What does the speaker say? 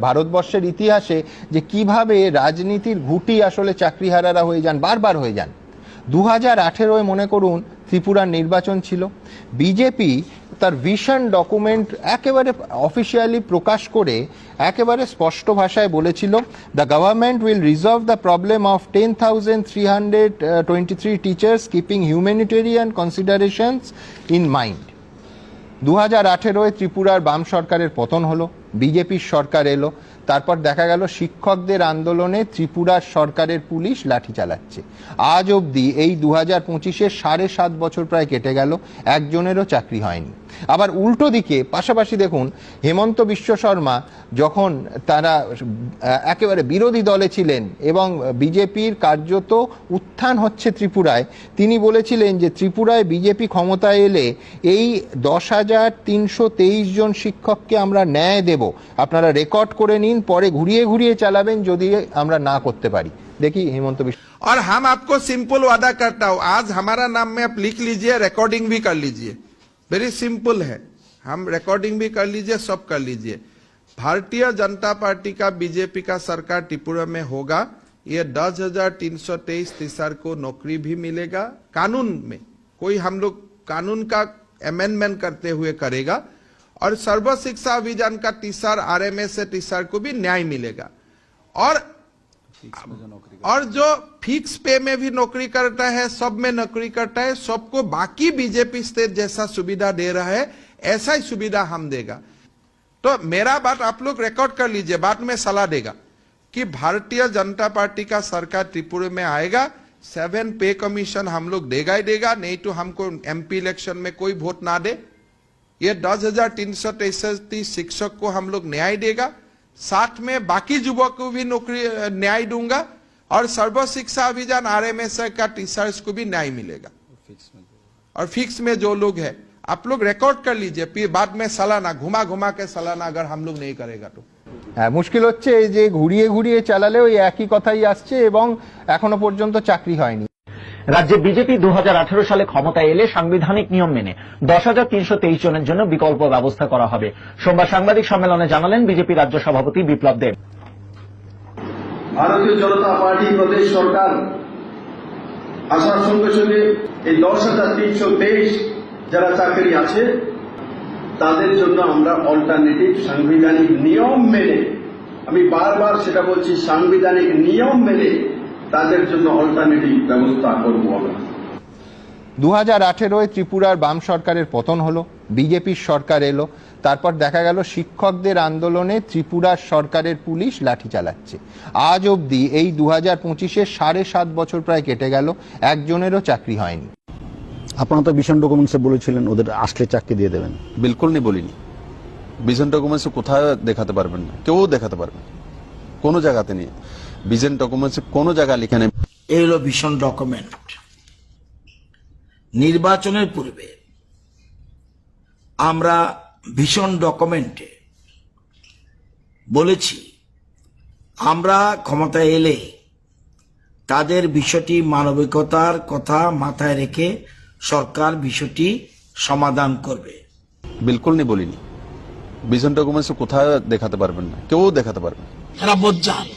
ভারতবর্ষের ইতিহাসে যে কিভাবে রাজনীতির ঘুঁটি আসলে চাকরিহারারা হয়ে যান, বারবার হয়ে যান। 2018 মনে করুন ত্রিপুরার নির্বাচন ছিল, বিজেপি তার ভিশন ডকুমেন্ট একেবারে অফিসিয়ালি প্রকাশ করে একেবারে স্পষ্ট ভাষায় বলেছিল, the government will resolve the problem of 10,323 teachers keeping humanitarian considerations in mind. 2018 ত্রিপুরার বাম সরকারের পতন হলো, বিজেপির সরকার এলো, তারপর দেখা গেল শিক্ষকদের আন্দোলনে ত্রিপুরার সরকারের পুলিশ লাঠি চালাচ্ছে। আজ অবধি এই 2025-এর 7.5 বছর প্রায় কেটে গেল, একজনেরও চাকরি হয়নি। আবার উল্টো দিকে পাশাপাশি দেখুন, হেমন্ত বিশ্ব শর্মা যখন তারা একেবারে বিরোধী দলে ছিলেন এবং বিজেপির কার্যত উত্থান হচ্ছে ত্রিপুরায়, তিনি বলেছিলেন যে ত্রিপুরায় বিজেপি ক্ষমতায় এলে এই 10,323 জন শিক্ষককে আমরা ন্যায় দেব, আপনারা রেকর্ড করে নিন, পরে ঘুরিয়ে ঘুরিয়ে চালাবেন যদি আমরা না করতে পারি। देखिए हेमंत बिश्व। और हम आपको सिंपल वादा करता हूं, आज हमारा नाम में आप लिख लीजिए, रिकॉर्डिंग भी कर लीजिए, वेरी सिंपल है, हम रिकॉर्डिंग भी कर लीजिए, सब कर लीजिए। भारतीय जनता पार्टी का बीजेपी का सरकार त्रिपुरा में होगा, ये 10,323 टीचर को नौकरी भी मिलेगा, कानून में कोई हम लोग कानून का अमेंडमेंट करते हुए करेगा, और सर्व शिक्षा अभियान का टीचर RMS से टीचर को भी न्याय मिलेगा, और जो फिक्स पे में भी नौकरी करता है, सब में नौकरी करता है, सबको बाकी बीजेपी स्टेट जैसा सुविधा दे रहा है ऐसा ही सुविधा हम देगा। तो मेरा बात आप लोग रिकॉर्ड कर लीजिए, बाद में सलाह देगा कि भारतीय जनता पार्टी का सरकार त्रिपुरा में आएगा, 7 पे कमीशन हम लोग देगा ही देगा, नहीं तो हमको MP इलेक्शन में कोई वोट ना दे। ये 10,323 शिक्षक को हम लोग न्याय देगा, साथ में बाकी युवक को भी नौकरी न्याय दूंगा, और सर्व शिक्षा अभियान RMS का टीचर्स को भी न्याय मिलेगा, और फिक्स में जो लोग है आप लोग रिकॉर्ड कर लीजिए, फिर बाद में सालाना घुमा घुमा के सालाना अगर हम लोग नहीं करेगा तो মুশকিল হচ্ছে যে ঘুরিয়ে ঘুরিয়ে চালালেও এই একই কথাই আসছে এবং এখনো পর্যন্ত চাকরি হয়নি। রাজ্যে বিজেপি 2018 সালে ক্ষমতায় এলে সাংবিধানিক নিয়ম মেনে 10,323 জনের জন্য বিকল্প ব্যবস্থা করা হবে। সোমবার সাংবাদিক সম্মেলনে জানালেন বিজেপি রাজ্য সভাপতি বিপ্লব দেব। ভারতীয় জনতা পার্টি প্রদেশ সরকার আসার সঙ্গে সঙ্গে এই 10,323 যারা চাকরি আছে তাদের জন্য আমরা অল্টারনেটিভ সাংবিধানিক নিয়ম মেনে, আমি বারবার সেটা বলছি, সাংবিধানিক নিয়ম মেনে তাদের জন্য অল্টারনেটিভ ব্যবস্থা করব আমরা। 2018 ত্রিপুরার বাম সরকারের পতন হলো, বিজেপির সরকার এলো, তারপর দেখা গেল শিক্ষকদের আন্দোলনে ত্রিপুরার সরকারের পুলিশ লাঠি চালাচ্ছে। আজ অবধি এই 2025-এর 7.5 বছর প্রায় কেটে গেল, একজনেরও চাকরি হয়নি। আপনারা তো ভিশন ডকুমেন্টসে বলেছিলেন ওদের আসলে চাকরি দিয়ে দেবেন। বিলকুল নেই, বলিনি। ভিশন ডকুমেন্টসে কোথায় দেখাতে পারবেন না, কেউ দেখাতে পারবেন কোনো জায়গাতে নেই, ভিশন ডকুমেন্টসে কোনো জায়গায় লেখা নেই। এই হলো ভিশন ডকুমেন্ট। নির্বাচনের পূর্বে আমরা ভিশন ডকুমেন্টে বলেছি আমরা ক্ষমতায় এলে তাদের বিষয়টি মানবিকতার কথা মাথায় রেখে সরকার বিষয়টি সমাধান করবে। বিলকুল নেই, বলিনি। ভিশন ডকুমেন্টসে কোথায় দেখাতে পারবেন না, কেউ দেখাতে পারবেন। এরা বজ্জাত।